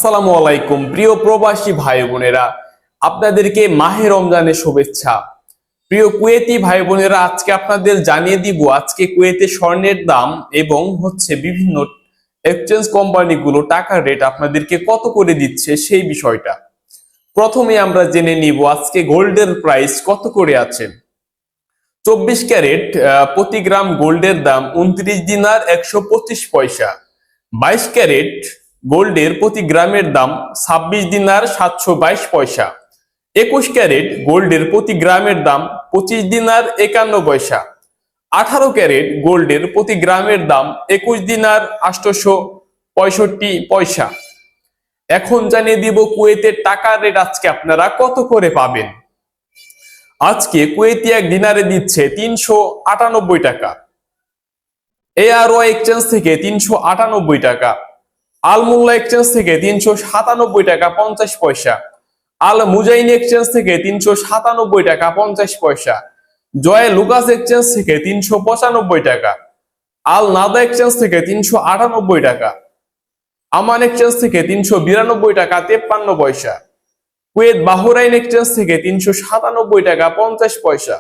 আসসালামু আলাইকুম প্রিয় প্রবাসী ভাই বোনেরা, আপনাদেরকে মাহে রমজানের শুভেচ্ছা। প্রিয় কুয়েতি ভাই বোনেরা, আজকে আপনাদের জানিয়ে দিব আজকে কুয়েতে স্বর্ণের দাম এবং বিভিন্ন এক্সচেঞ্জ কোম্পানিগুলো টাকার রেট আপনাদেরকে কত করে দিচ্ছে সেই বিষয়টা। প্রথমে আমরা জেনে নিব আজকে গোল্ডের প্রাইস কত করে আছে। 24 ক্যারেট প্রতি গ্রাম গোল্ডের দাম 29 দিনার 125 পয়সা। 22 ক্যারেট গোল্ডের প্রতি গ্রামের দাম 26 দিনার 722 পয়সা। 21 ক্যারেট গোল্ডের প্রতি গ্রামের দাম 25 দিনার 51 পয়সা। 18 ক্যারেট গোল্ডের প্রতি গ্রামের দাম 21 দিনার 865 পয়সা। এখন জানিয়ে দিব কুয়েতের টাকার রেট আজকে আপনারা কত করে পাবেন। আজকে কুয়েতি এক দিনারে দিচ্ছে 398 টাকা। এআরওয়াই এক্সচেঞ্জ থেকে 398 টাকা। আল মোল্লা এক্সচেঞ্জ থেকে 397 টাকা 50 পয়সা। আল মুজাইন এক্সচেঞ্জ থেকে 397 টাকা 50 পয়সা। জয় লুকাস এক্সচেঞ্জ থেকে 395 টাকা। আল নাদা এক্সচেঞ্জ থেকে 398 টাকা। আমান এক্সচেঞ্জ থেকে 392 টাকা 53 পয়সা। কুয়েত বাহরাইন এক্সচেঞ্জ থেকে 397 টাকা 50 পয়সা।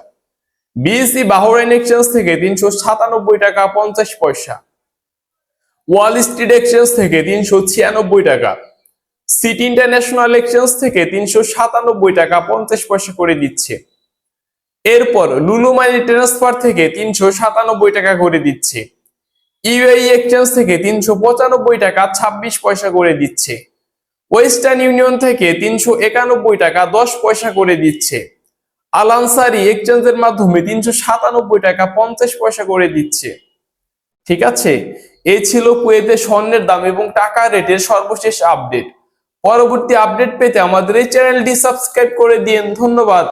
বিএসি বাহরাইন এক্সচেঞ্জ থেকে 397 টাকা 50 পয়সা। ওয়াল স্ট্রিট এক্সচেঞ্জ থেকে 396 টাকা। সিটি ইন্টারন্যাশনাল এক্সচেঞ্জ থেকে 397 টাকা 50 পয়সা করে দিচ্ছে। এরপর লুলু মানি ট্রান্সফার থেকে 397 টাকা করে দিচ্ছে। ইউএই এক্সচেঞ্জ থেকে 395 টাকা 26 পয়সা করে দিচ্ছে। ওয়েস্টার্ন ইউনিয়ন থেকে 391 টাকা 10 পয়সা করে দিচ্ছে। আল আনসারি এক্সচেঞ্জের মাধ্যমে 397 টাকা 50 পয়সা করে দিচ্ছে। ঠিক আছে, এই ছিল কুয়েতে স্বর্ণের দাম এবং টাকা রেটের সর্বশেষ আপডেট। পরবর্তী আপডেট পেতে আমাদের এই চ্যানেলটি সাবস্ক্রাইব করে দিন। ধন্যবাদ।